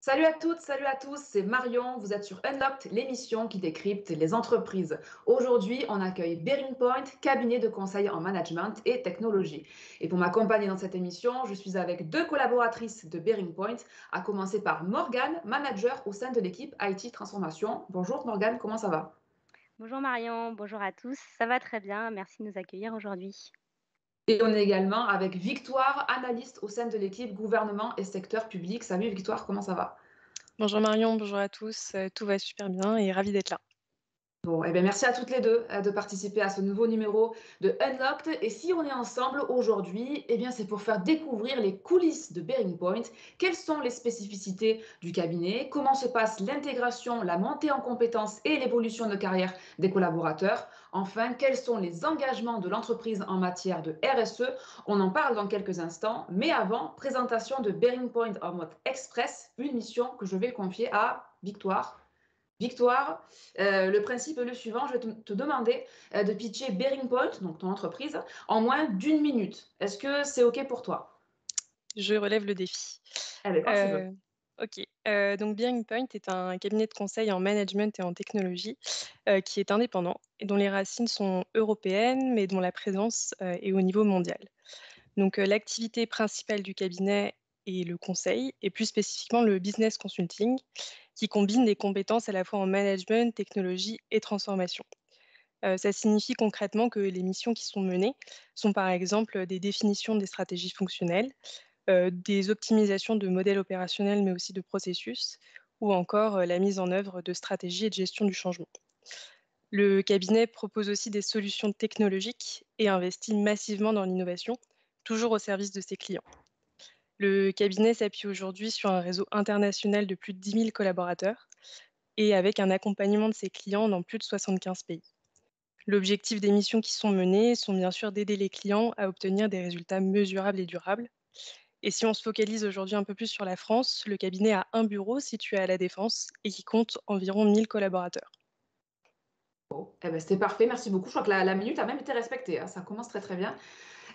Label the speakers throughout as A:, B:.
A: Salut à toutes, salut à tous, c'est Marion, vous êtes sur Unlocked, l'émission qui décrypte les entreprises. Aujourd'hui, on accueille Bearing Point, cabinet de conseil en management et technologie. Et pour m'accompagner dans cette émission, je suis avec deux collaboratrices de Bearing Point, à commencer par Morgane, manager au sein de l'équipe IT Transformation. Bonjour Morgane, comment ça va?
B: Bonjour Marion, bonjour à tous. Ça va très bien, merci de nous accueillir aujourd'hui.
A: Et on est également avec Victoire, analyste au sein de l'équipe gouvernement et secteur public. Salut Victoire, comment ça va?
C: Bonjour Marion, bonjour à tous, tout va super bien et ravie d'être là.
A: Bon, eh bien, merci à toutes les deux de participer à ce nouveau numéro de Unlocked. Et si on est ensemble aujourd'hui, eh bien, c'est pour faire découvrir les coulisses de Bearing Point. Quelles sont les spécificités du cabinet? Comment se passe l'intégration, la montée en compétences et l'évolution de carrière des collaborateurs? Enfin, quels sont les engagements de l'entreprise en matière de RSE? On en parle dans quelques instants. Mais avant, présentation de Bearing Point en mode express, une mission que je vais confier à Victoire. Victoire, le principe est le suivant, je vais te demander de pitcher Bearing Point, donc ton entreprise, en moins d'une minute. Est-ce que c'est OK pour toi?
C: Je relève le défi.
A: Eh bien, quand tu veux.
C: Heu, OK, donc Bearing Point est un cabinet de conseil en management et en technologie, qui est indépendant et dont les racines sont européennes, mais dont la présence, est au niveau mondial. Donc, l'activité principale du cabinet est le conseil et plus spécifiquement le business consulting, qui combine des compétences à la fois en management, technologie et transformation. Ça signifie concrètement que les missions qui sont menées sont par exemple des définitions des stratégies fonctionnelles, des optimisations de modèles opérationnels, mais aussi de processus ou encore, la mise en œuvre de stratégies et de gestion du changement. Le cabinet propose aussi des solutions technologiques et investit massivement dans l'innovation, toujours au service de ses clients. Le cabinet s'appuie aujourd'hui sur un réseau international de plus de 10 000 collaborateurs et avec un accompagnement de ses clients dans plus de 75 pays. L'objectif des missions qui sont menées sont bien sûr d'aider les clients à obtenir des résultats mesurables et durables. Et si on se focalise aujourd'hui un peu plus sur la France, le cabinet a un bureau situé à La Défense et qui compte environ 1000 collaborateurs.
A: Bon, eh ben, c'était parfait, merci beaucoup. Je crois que la minute a même été respectée, hein, ça commence très très bien.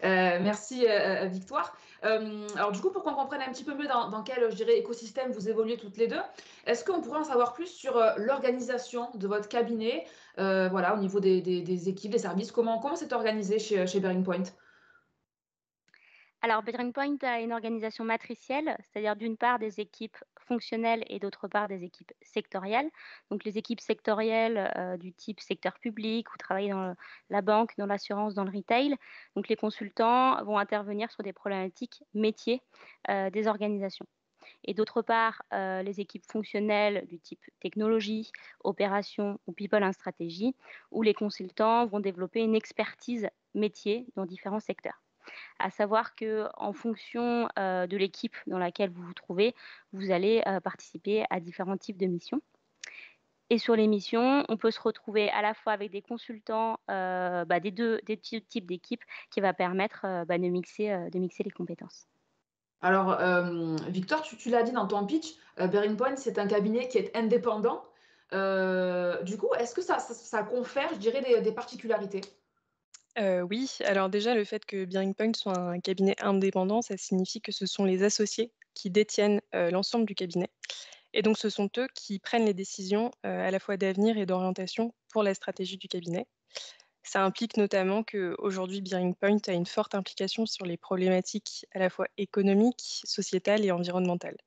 A: Merci Victoire. Alors du coup, pour qu'on comprenne un petit peu mieux dans quel, je dirais, écosystème vous évoluez toutes les deux, est-ce qu'on pourrait en savoir plus sur l'organisation de votre cabinet, voilà, au niveau des équipes, des services, comment c'est organisé chez Bearing Point?
B: Alors, Bearing Point a une organisation matricielle, c'est-à-dire d'une part des équipes fonctionnelles et d'autre part des équipes sectorielles. Donc, les équipes sectorielles du type secteur public ou travailler dans la banque, dans l'assurance, dans le retail. Donc, les consultants vont intervenir sur des problématiques métiers des organisations. Et d'autre part, les équipes fonctionnelles du type technologie, opération ou people and stratégie, où les consultants vont développer une expertise métier dans différents secteurs. À savoir qu'en fonction, de l'équipe dans laquelle vous vous trouvez, vous allez, participer à différents types de missions et sur les missions, on peut se retrouver à la fois avec des consultants, des types d'équipes qui va permettre, de mixer les compétences.
A: Alors, Victor, tu l'as dit dans ton pitch, Bearing Point, c'est un cabinet qui est indépendant. Du coup, est-ce que ça confère, je dirais, des particularités?
C: Oui, alors déjà le fait que Bearing Point soit un cabinet indépendant, ça signifie que ce sont les associés qui détiennent, l'ensemble du cabinet et donc ce sont eux qui prennent les décisions, à la fois d'avenir et d'orientation pour la stratégie du cabinet. Ça implique notamment qu'aujourd'hui Bearing Point a une forte implication sur les problématiques à la fois économiques, sociétales et environnementales.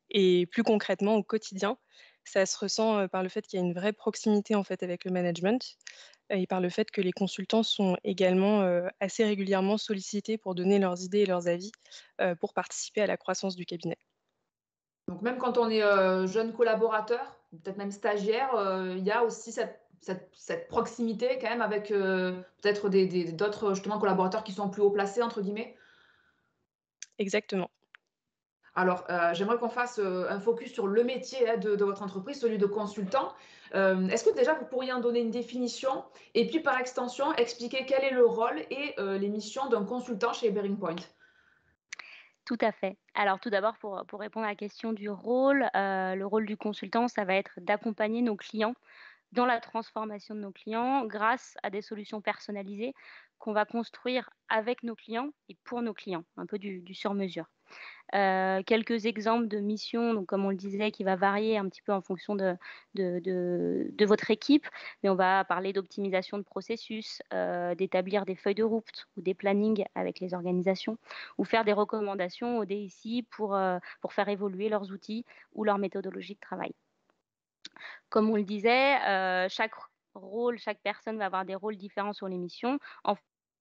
C: Et plus concrètement, au quotidien, ça se ressent, par le fait qu'il y a une vraie proximité, en fait, avec le management, et par le fait que les consultants sont également, assez régulièrement sollicités pour donner leurs idées et leurs avis, pour participer à la croissance du cabinet.
A: Donc même quand on est, jeune collaborateur, peut-être même stagiaire, il y a aussi cette proximité quand même avec, peut-être d'autres justement collaborateurs qui sont «plus haut placés» entre guillemets?
C: Exactement.
A: Alors, j'aimerais qu'on fasse, un focus sur le métier, hein, de votre entreprise, celui de consultant. Est-ce que déjà vous pourriez en donner une définition? Et puis par extension, expliquer quel est le rôle et les missions d'un consultant chez Bearing Point?
B: Tout à fait. Alors tout d'abord pour répondre à la question du rôle, le rôle du consultant, ça va être d'accompagner nos clients dans la transformation de nos clients grâce à des solutions personnalisées qu'on va construire avec nos clients et pour nos clients, un peu du sur-mesure. Quelques exemples de missions, donc comme on le disait, qui va varier un petit peu en fonction de votre équipe, mais on va parler d'optimisation de processus, d'établir des feuilles de route ou des plannings avec les organisations ou faire des recommandations aux DSI pour faire évoluer leurs outils ou leur méthodologie de travail. Comme on le disait, chaque rôle, chaque personne va avoir des rôles différents sur les missions en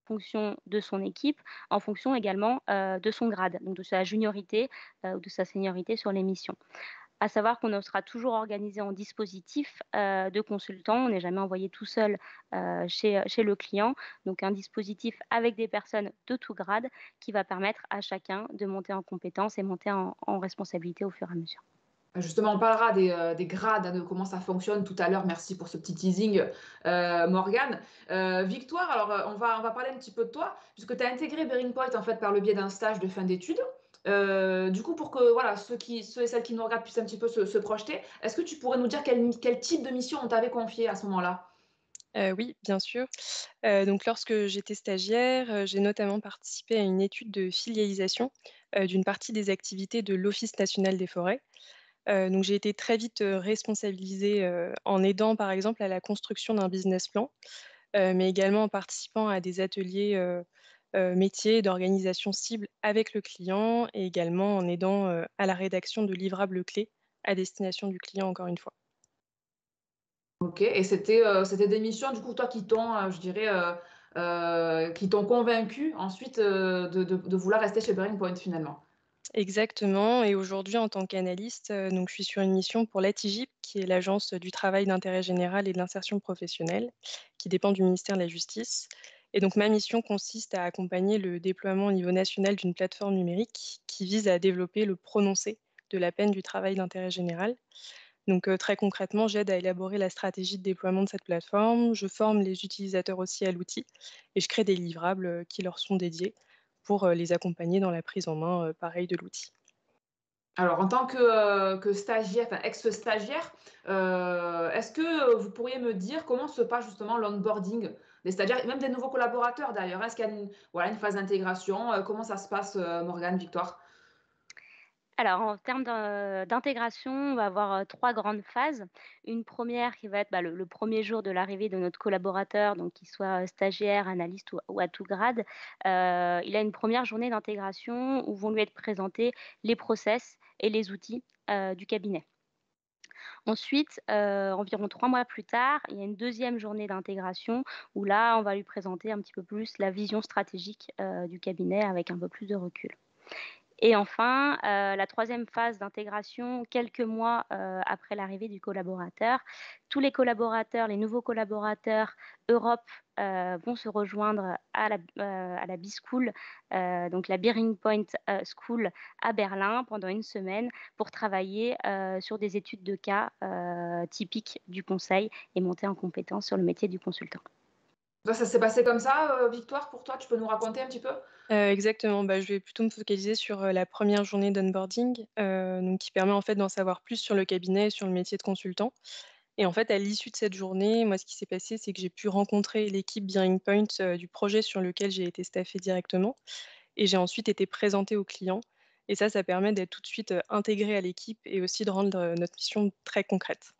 B: fonction de son équipe, en fonction également, de son grade, donc de sa juniorité, ou de sa seniorité sur les missions. À savoir qu'on sera toujours organisé en dispositif, de consultants. On n'est jamais envoyé tout seul, chez le client. Donc un dispositif avec des personnes de tout grade qui va permettre à chacun de monter en compétences et monter en responsabilité au fur et à mesure.
A: Justement, on parlera des grades, hein, de comment ça fonctionne tout à l'heure. Merci pour ce petit teasing, Morgane. Victoire, alors, on va parler un petit peu de toi, puisque tu as intégré Bearing Point, en fait, par le biais d'un stage de fin d'études. Du coup, pour que voilà, ceux et celles qui nous regardent puissent un petit peu se projeter, est-ce que tu pourrais nous dire quel type de mission on t'avait confié à ce moment-là?
C: Oui, bien sûr. Donc lorsque j'étais stagiaire, j'ai notamment participé à une étude de filialisation, d'une partie des activités de l'Office national des forêts. Donc j'ai été très vite, responsabilisée, en aidant par exemple à la construction d'un business plan, mais également en participant à des ateliers, métiers d'organisation cible avec le client et également en aidant, à la rédaction de livrables clés à destination du client encore une fois.
A: OK, et c'était des missions, du coup, toi, qui t'ont, je dirais, qui t'ont convaincu ensuite, de vouloir rester chez Bearing Point, finalement?
C: Exactement, et aujourd'hui en tant qu'analyste, donc je suis sur une mission pour l'ATIGIP, qui est l'Agence du travail d'intérêt général et de l'insertion professionnelle, qui dépend du ministère de la Justice. Et donc ma mission consiste à accompagner le déploiement au niveau national d'une plateforme numérique qui vise à développer le prononcé de la peine du travail d'intérêt général. Donc très concrètement, j'aide à élaborer la stratégie de déploiement de cette plateforme, je forme les utilisateurs aussi à l'outil et je crée des livrables, qui leur sont dédiés pour, les accompagner dans la prise en main, pareil de l'outil.
A: Alors, en tant que stagiaire, enfin ex-stagiaire, est-ce que, vous pourriez me dire comment se passe justement l'onboarding des stagiaires et même des nouveaux collaborateurs d'ailleurs? Est-ce qu'il y a une phase d'intégration? Comment ça se passe, Morgane, Victoire?
B: Alors, en termes d'intégration, on va avoir, 3 grandes phases. Une première qui va être, bah, le 1er jour de l'arrivée de notre collaborateur, donc qu'il soit, stagiaire, analyste ou à tout grade. Il a une première journée d'intégration où vont lui être présentés les process et les outils, du cabinet. Ensuite, environ 3 mois plus tard, il y a une deuxième journée d'intégration où là, on va lui présenter un petit peu plus la vision stratégique, du cabinet avec un peu plus de recul. Et enfin, la troisième phase d'intégration, quelques mois, après l'arrivée du collaborateur. Tous les collaborateurs, les nouveaux collaborateurs Europe, vont se joindre à la B-School, donc la Bearing Point, School à Berlin pendant une semaine pour travailler, sur des études de cas, typiques du conseil et monter en compétence sur le métier du consultant.
A: Toi, ça s'est passé comme ça, Victoire, pour toi? Tu peux nous raconter un petit peu?
C: Exactement, bah, je vais plutôt me focaliser sur, la première journée d'onboarding, donc qui permet en fait d'en savoir plus sur le cabinet et sur le métier de consultant. Et en fait, à l'issue de cette journée, moi, ce qui s'est passé, c'est que j'ai pu rencontrer l'équipe Bearing Point, du projet sur lequel j'ai été staffée directement et j'ai ensuite été présentée aux clients et ça permet d'être tout de suite, intégrée à l'équipe et aussi de rendre, notre mission très concrète.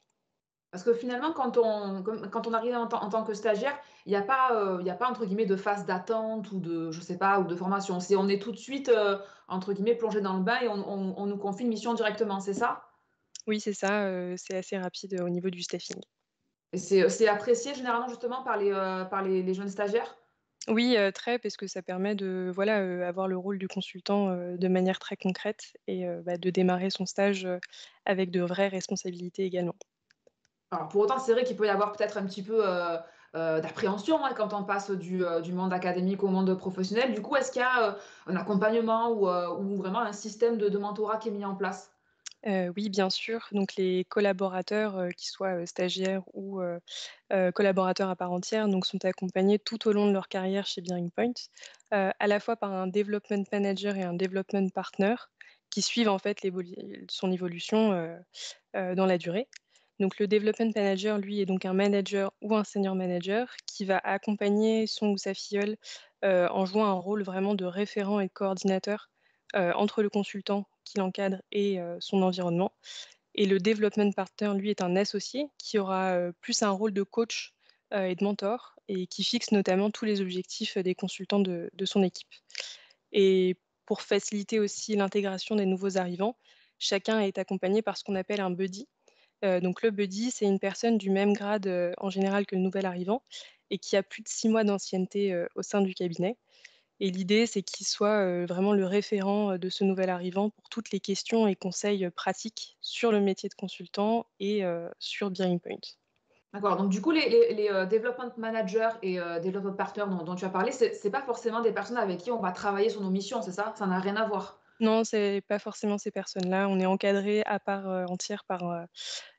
A: Parce que finalement, quand on arrive en tant que stagiaire, il y a pas entre guillemets «de phase d'attente» ou de je sais pas, ou de formation. On est tout de suite, entre guillemets «plongé dans le bain» et on nous confie une mission directement, c'est ça?
C: Oui, c'est ça, c'est assez rapide, au niveau du staffing.
A: Et c'est apprécié généralement justement par les jeunes stagiaires?
C: Oui, très, parce que ça permet de, voilà, avoir le rôle du consultant, de manière très concrète et bah, de démarrer son stage, avec de vraies responsabilités également.
A: Alors pour autant, c'est vrai qu'il peut y avoir peut-être un petit peu, d'appréhension, hein, quand on passe du monde académique au monde professionnel. Du coup, est-ce qu'il y a, un accompagnement ou vraiment un système de mentorat qui est mis en place?
C: Oui, bien sûr, donc les collaborateurs, qu'ils soient, stagiaires ou collaborateurs à part entière, donc sont accompagnés tout au long de leur carrière chez Bearing Point, à la fois par un development manager et un development partner qui suivent en fait son évolution, dans la durée. Donc le development manager, lui, est donc un manager ou un senior manager qui va accompagner son ou sa filleule, en jouant un rôle vraiment de référent et de coordinateur, entre le consultant qui l'encadre et son environnement. Et le development partner, lui, est un associé qui aura, plus un rôle de coach, et de mentor et qui fixe notamment tous les objectifs, des consultants de son équipe. Et pour faciliter aussi l'intégration des nouveaux arrivants, chacun est accompagné par ce qu'on appelle un buddy. Donc le buddy, c'est une personne du même grade, en général que le nouvel arrivant et qui a plus de 6 mois d'ancienneté, au sein du cabinet. Et l'idée, c'est qu'il soit, vraiment le référent, de ce nouvel arrivant pour toutes les questions et conseils, pratiques sur le métier de consultant et sur Bearing Point.
A: D'accord, donc du coup, development managers et development partners dont tu as parlé, c'est pas forcément des personnes avec qui on va travailler sur nos missions, c'est ça? Ça n'a rien à voir?
C: Non, c'est pas forcément ces personnes-là. On est encadré à part, entière par,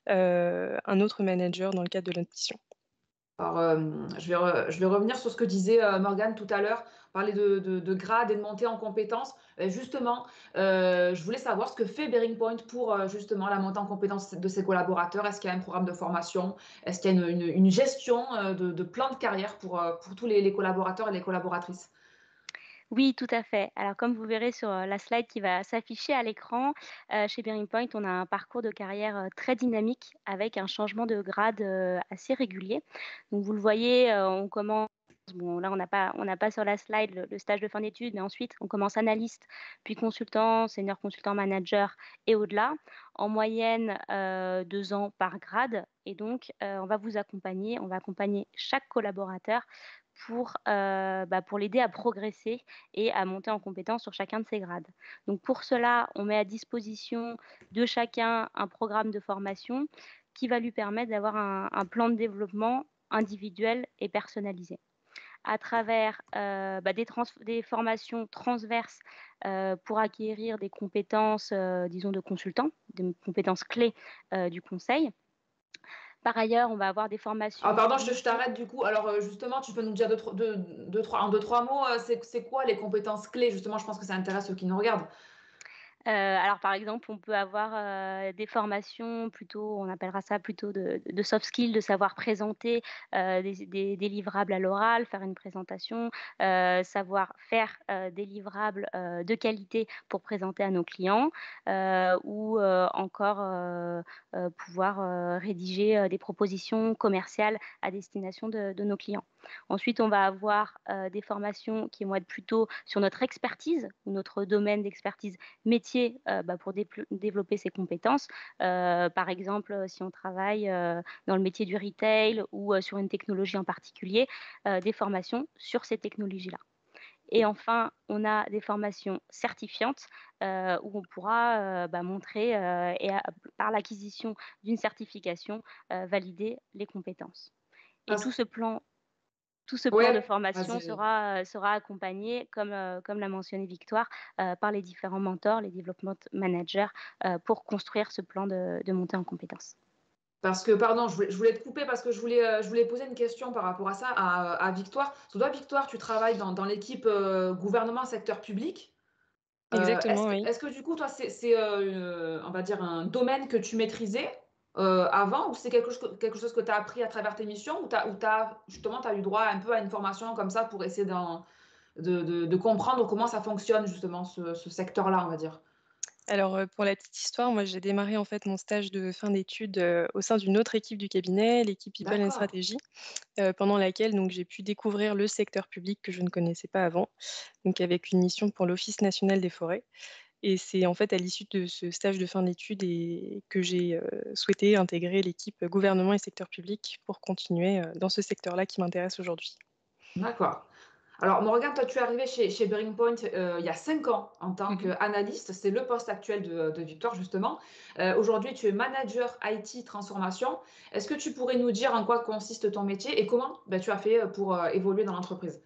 C: un autre manager dans le cadre de notre mission.
A: Alors, je vais revenir sur ce que disait, Morgane tout à l'heure, parler de grade et de montée en compétences. Justement, je voulais savoir ce que fait Bearing Point pour, justement la montée en compétences de ses collaborateurs. Est-ce qu'il y a un programme de formation? Est-ce qu'il y a une gestion, de plan de carrière pour tous les collaborateurs et les collaboratrices?
B: Oui, tout à fait. Alors comme vous verrez sur, la slide qui va s'afficher à l'écran, chez Bearing Point, on a un parcours de carrière, très dynamique avec un changement de grade, assez régulier. Donc vous le voyez, on commence bon là on n'a pas sur la slide le stage de fin d'études, mais ensuite on commence analyste, puis consultant, senior consultant manager et au-delà. En moyenne, 2 ans par grade et donc, on va accompagner chaque collaborateur pour l'aider à progresser et à monter en compétence sur chacun de ces grades. Donc pour cela, on met à disposition de chacun un programme de formation qui va lui permettre d'avoir un plan de développement individuel et personnalisé. À travers, des formations transverses, pour acquérir des compétences, disons de consultant, des compétences clés, du conseil. Par ailleurs, on va avoir des
A: Ah
B: formations
A: pardon, je
B: liées.
A: t'arrête du coup. Alors, justement, tu peux nous dire en 2-3 mots, c'est quoi les compétences clés? Justement, je pense que ça intéresse ceux qui nous regardent.
B: Alors par exemple, on peut avoir, des formations plutôt on appellera ça plutôt de soft skills, de savoir présenter, des livrables à l'oral, faire une présentation, savoir faire, des livrables, de qualité pour présenter à nos clients, ou, encore, pouvoir, rédiger, des propositions commerciales à destination de nos clients. Ensuite, on va avoir, des formations qui vont être plutôt sur notre expertise ou notre domaine d'expertise métier, pour développer ses compétences. Par exemple, si on travaille, dans le métier du retail ou, sur une technologie en particulier, des formations sur ces technologies-là. Et enfin, on a des formations certifiantes, où on pourra, montrer, par l'acquisition d'une certification, valider les compétences. Et
A: Parce
B: tout ce plan de
A: Ouais,
B: formation
A: vas-y.
B: sera accompagné, comme l'a mentionné Victoire, par les différents mentors, les development managers, pour construire ce plan de montée en compétences.
A: Parce que pardon, je voulais te couper parce que je voulais poser une question par rapport à ça à Victoire. Parce que toi, Victoire, tu travailles dans l'équipe, gouvernement secteur public. Est-ce
C: Exactement,
A: que
C: oui.
A: est-ce que du coup, toi, c'est, on va dire un domaine que tu maîtrisais, avant ou c'est quelque chose que tu as appris à travers tes missions ou tu justement, tu as eu droit un peu à une formation comme ça pour essayer de comprendre comment ça fonctionne justement ce secteur-là, on va dire?
C: Alors, pour la petite histoire, moi, j'ai démarré, en fait, mon stage de fin d'études, au sein d'une autre équipe du cabinet, l'équipe People and
A: D'accord.
C: Strategy, pendant laquelle donc j'ai pu découvrir le secteur public que je ne connaissais pas avant, donc avec une mission pour l'Office national des forêts et c'est, en fait, à l'issue de ce stage de fin d'études et que j'ai, souhaité intégrer l'équipe gouvernement et secteur public pour continuer, dans ce secteur-là qui m'intéresse aujourd'hui.
A: D'accord. Alors Morgane, toi, tu es arrivée chez Bearing Point, il y a 5 ans en tant
C: Mmh.
A: qu'analyste. C'est le poste actuel de Victoire justement. Aujourd'hui, tu es manager IT transformation. Est-ce que tu pourrais nous dire en quoi consiste ton métier et comment, bah, tu as fait, pour, évoluer dans l'entreprise?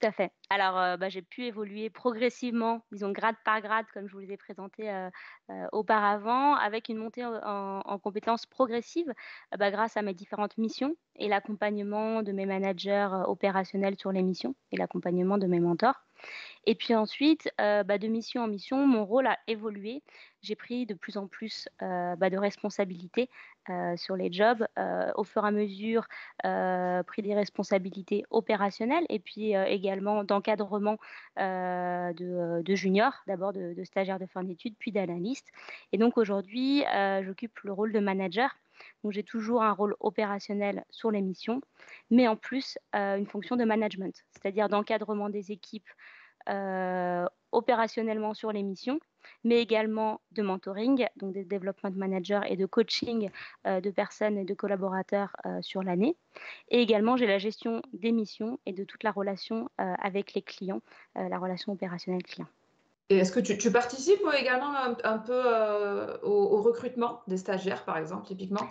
B: Tout à fait. Alors, j'ai pu évoluer progressivement, disons grade par grade comme je vous les ai présentés, auparavant, avec une montée en compétences progressive, grâce à mes différentes missions et l'accompagnement de mes managers, opérationnels sur les missions et l'accompagnement de mes mentors. Et puis ensuite, de mission en mission, mon rôle a évolué. J'ai pris de plus en plus, de responsabilités, sur les jobs, au fur et à mesure, pris des responsabilités opérationnelles et puis, également d'encadrement, de juniors, d'abord de stagiaires de fin d'études, puis d'analystes. Et donc aujourd'hui, j'occupe le rôle de manager. Donc j'ai toujours un rôle opérationnel sur les missions, mais en plus, une fonction de management, c'est-à-dire d'encadrement des équipes, opérationnellement sur les missions, mais également de mentoring, donc de development manager et de coaching, de personnes et de collaborateurs, sur l'année. Et également, j'ai la gestion des missions et de toute la relation, avec les clients, la relation opérationnelle client.
A: Et est-ce que tu participes également un peu au recrutement des stagiaires, par exemple, typiquement?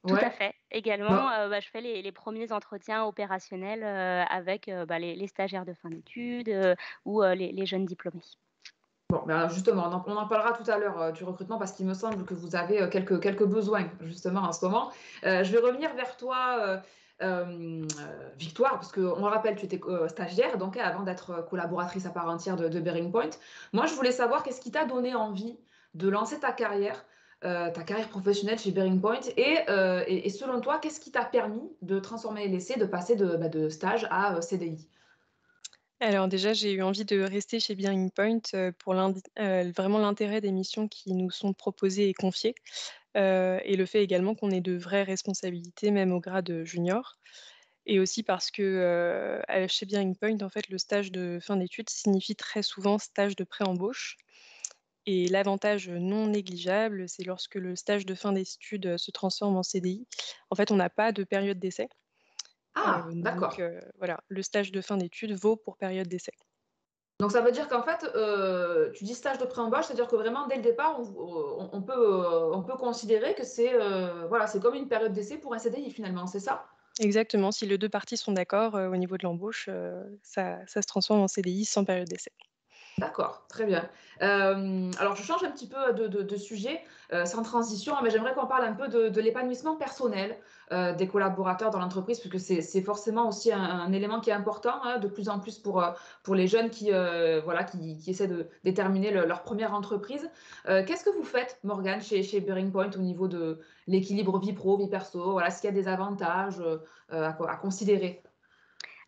B: Tout à
A: Ouais.
B: fait. Également,
A: Bon.
B: je fais les premiers entretiens opérationnels, avec, les stagiaires de fin d'études, ou, les jeunes diplômés.
A: Bon, ben, justement, on en parlera tout à l'heure, du recrutement parce qu'il me semble que vous avez, quelques besoins justement en ce moment. Je vais revenir vers toi, Victoire, parce qu'on le rappelle, tu étais stagiaire donc avant d'être, collaboratrice à part entière de Bearing Point. Moi, je voulais savoir qu'est-ce qui t'a donné envie de lancer ta carrière professionnelle chez Bearing Point et selon toi, qu'est-ce qui t'a permis de transformer l'essai, de passer de stage à, CDI?
C: Alors déjà, j'ai eu envie de rester chez Bearing Point, pour vraiment l'intérêt des missions qui nous sont proposées et confiées, et le fait également qu'on ait de vraies responsabilités, même au grade, junior. Et aussi parce que, chez Bearing Point, en fait, le stage de fin d'études signifie très souvent stage de pré-embauche et l'avantage, non négligeable, c'est lorsque le stage de fin d'études, se transforme en CDI. En fait, on n'a pas de période d'essai,
A: Ah!
C: donc
A: D'accord.
C: voilà, le stage de fin d'études vaut pour période d'essai.
A: Donc ça veut dire qu'en fait, tu dis stage de pré-embauche, c'est-à-dire que vraiment dès le départ, on peut considérer que c'est, voilà, c'est comme une période d'essai pour un CDI finalement, c'est ça?
C: Exactement, si les 2 parties sont d'accord, au niveau de l'embauche, ça se transforme en CDI sans période d'essai.
A: D'accord, très bien. Alors je change un petit peu de sujet, sans transition, mais j'aimerais qu'on parle un peu de l'épanouissement personnel, des collaborateurs dans l'entreprise, puisque c'est forcément aussi un élément qui est important, hein, de plus en plus pour les jeunes qui, voilà, qui essaient de déterminer leur première entreprise. Qu'est-ce que vous faites, Morgane, chez Bearing Point au niveau de l'équilibre vie pro, vie perso? Voilà, est-ce qu'il y a des avantages, à considérer?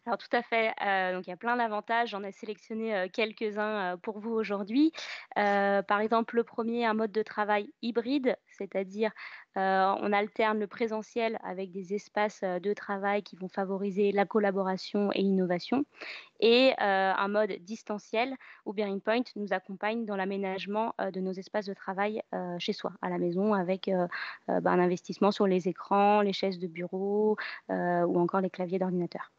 B: Alors tout à fait, donc il y a plein d'avantages. J'en ai sélectionné, quelques-uns, pour vous aujourd'hui. Par exemple, le premier, un mode de travail hybride, c'est-à-dire, on alterne le présentiel avec des espaces, de travail qui vont favoriser la collaboration et l'innovation et un mode distanciel où Bearing Point nous accompagne dans l'aménagement, de nos espaces de travail, chez soi, à la maison avec, un investissement sur les écrans, les chaises de bureau, ou encore les claviers d'ordinateur.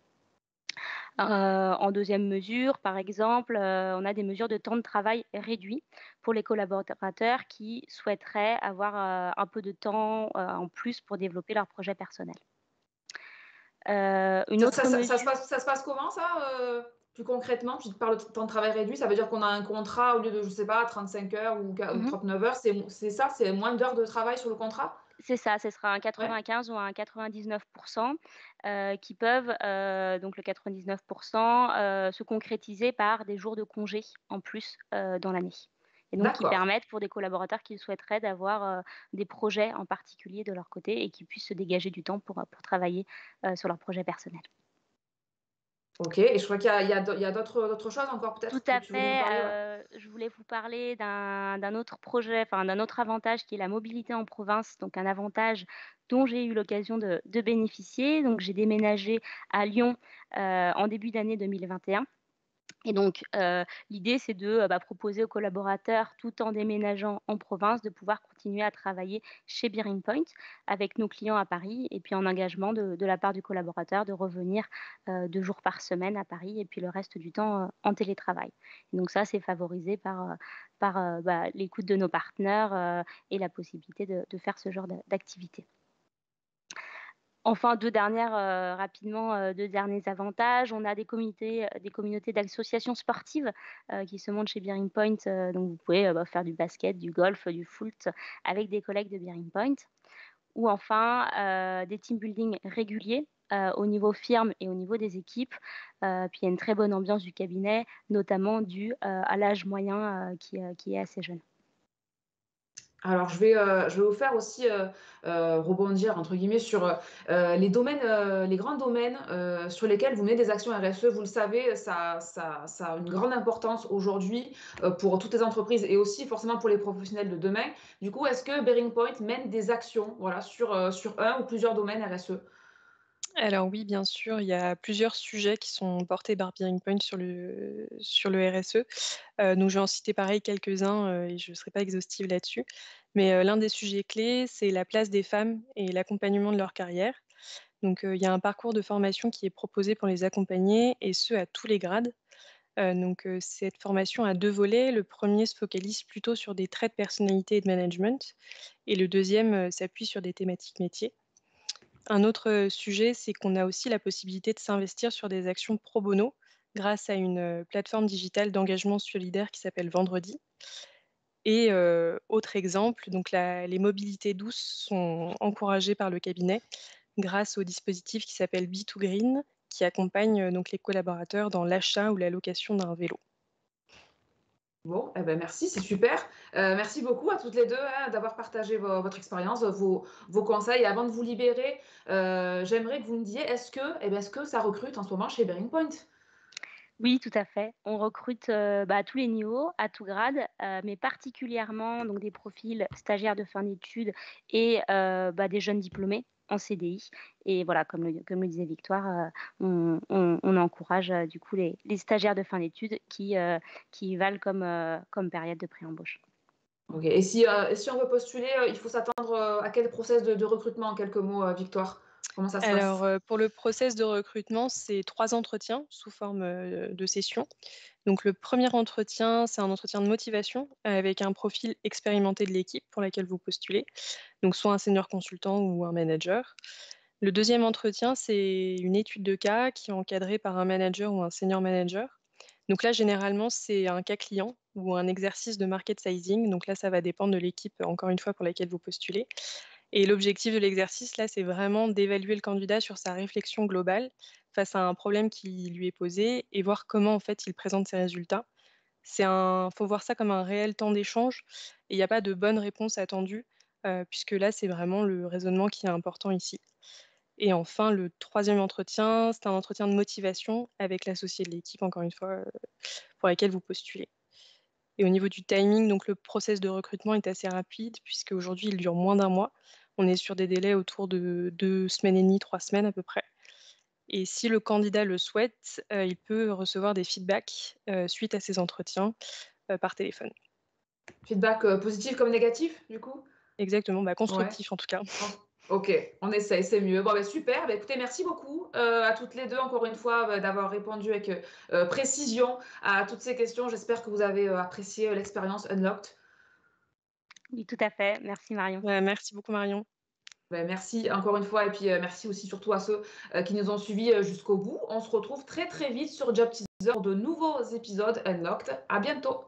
B: En deuxième mesure, par exemple, on a des mesures de temps de travail réduit pour les collaborateurs qui souhaiteraient avoir, un peu de temps, en plus pour développer leur projet personnel. Une autre mesure
A: Ça se passe comment ça, plus concrètement? Tu parles de temps de travail réduit, ça veut dire qu'on a un contrat au lieu de, je sais pas, 35 heures ou
B: mmh
A: 39 heures, c'est ça? C'est moins d'heures de travail sur le contrat?
B: C'est ça, ce sera un
A: Ouais?
B: 95 ou un 99 qui peuvent, donc le 99 se concrétiser par des jours de congé en plus, dans l'année et donc qui
A: D'accord.
B: permettent pour des collaborateurs qui souhaiteraient d'avoir, des projets en particulier de leur côté et qui puissent se dégager du temps pour travailler, sur leurs projets personnels.
A: OK, et je crois qu'il y a d'autres choses encore
B: Tout
A: peut-être que
B: à
A: tu voulais nous
B: fait,
A: parler, ouais?
B: je voulais vous parler d'un autre projet, enfin d'un autre avantage qui est la mobilité en province, donc un avantage dont j'ai eu l'occasion de bénéficier. Donc j'ai déménagé à Lyon, en début d'année 2021. Et donc, l'idée, c'est de, proposer aux collaborateurs, tout en déménageant en province, de pouvoir continuer à travailler chez Bearing Point avec nos clients à Paris et puis en engagement de la part du collaborateur de revenir, 2 jours par semaine à Paris et puis le reste du temps, en télétravail. Et donc ça, c'est favorisé par l'écoute de nos partenaires, et la possibilité de faire ce genre d'activité. Enfin, 2 dernières, rapidement, 2 derniers avantages. On a des communautés d'associations sportives, qui se montent chez Bearing Point, donc vous pouvez, faire du basket, du golf, du foot avec des collègues de Bearing Point. Ou enfin, des team building réguliers au niveau firme et au niveau des équipes. Puis il y a une très bonne ambiance du cabinet, notamment due, à l'âge moyen, qui est assez jeune.
A: Alors je vais vous faire aussi, «rebondir» entre guillemets sur, les domaines, les grands domaines, sur lesquels vous menez des actions RSE. Vous le savez, ça a une grande importance aujourd'hui, pour toutes les entreprises et aussi forcément pour les professionnels de demain. Du coup, est-ce que Bearing Point mène des actions, voilà, sur un ou plusieurs domaines RSE?
C: Alors oui, bien sûr, il y a plusieurs sujets qui sont portés par Bearing Point sur le RSE. Donc je vais en citer pareil quelques-uns, et je ne serai pas exhaustive là-dessus. Mais, l'un des sujets clés, c'est la place des femmes et l'accompagnement de leur carrière. Donc, il y a un parcours de formation qui est proposé pour les accompagner et ce, à tous les grades. Donc, cette formation a 2 volets. Le premier se focalise plutôt sur des traits de personnalité et de management et le deuxième s'appuie sur des thématiques métiers. Un autre, sujet, c'est qu'on a aussi la possibilité de s'investir sur des actions pro bono grâce à une, plateforme digitale d'engagement solidaire qui s'appelle Vendredi. Et autre exemple, donc les mobilités douces sont encouragées par le cabinet grâce au dispositif qui s'appelle B2Green, qui accompagne, donc les collaborateurs dans l'achat ou la location d'un vélo.
A: Bon, eh ben merci, c'est super. Merci beaucoup à toutes les 2 hein, d'avoir partagé votre expérience, vos conseils. Et avant de vous libérer, j'aimerais que vous me disiez, est-ce que ça recrute en ce moment chez Bearing Point?
B: Oui, tout à fait. On recrute, à tous les niveaux, à tout grade, mais particulièrement donc des profils stagiaires de fin d'études et des jeunes diplômés en CDI et voilà, comme le disait Victoire, on encourage, du coup les stagiaires de fin d'études qui valent comme période de pré-embauche.
A: OK. Et si on veut postuler, il faut s'attendre, à quel process de recrutement en quelques mots, Victoire? Comment ça se
C: Alors,
A: passe?
C: pour le process de recrutement, c'est 3 entretiens sous forme, de session. Donc le premier entretien, c'est un entretien de motivation avec un profil expérimenté de l'équipe pour laquelle vous postulez, donc soit un senior consultant ou un manager. Le deuxième entretien, c'est une étude de cas qui est encadrée par un manager ou un senior manager. Donc là, généralement, c'est un cas client ou un exercice de market sizing. Donc là, ça va dépendre de l'équipe, encore une fois, pour laquelle vous postulez. Et l'objectif de l'exercice, là, c'est vraiment d'évaluer le candidat sur sa réflexion globale face à un problème qui lui est posé et voir comment, en fait, il présente ses résultats. Faut voir ça comme un réel temps d'échange et il n'y a pas de bonne réponse attendue, puisque là, c'est vraiment le raisonnement qui est important ici. Et enfin, le troisième entretien, c'est un entretien de motivation avec l'associé de l'équipe, encore une fois, pour laquelle vous postulez. Et au niveau du timing, donc le process de recrutement est assez rapide puisqu'aujourd'hui, il dure moins d'un mois. On est sur des délais autour de 2 semaines et demie, 3 semaines à peu près. Et si le candidat le souhaite, il peut recevoir des feedbacks, suite à ces entretiens, par téléphone.
A: Feedback, positif comme négatif, du coup?
C: Exactement, bah,
A: Ouais.
C: constructif en tout cas.
A: Cons OK, on essaye, c'est mieux. Bon, bah, super. Bah, écoutez, merci beaucoup, à toutes les 2 encore une fois, d'avoir répondu avec, précision à toutes ces questions. J'espère que vous avez, apprécié, l'expérience Unlocked.
B: Oui, tout à fait. Merci Marion.
C: Merci beaucoup Marion.
A: Bah, merci encore une fois et puis, merci aussi surtout à ceux, qui nous ont suivis, jusqu'au bout. On se retrouve très, très vite sur Job Teaser pour de nouveaux épisodes Unlocked. À bientôt.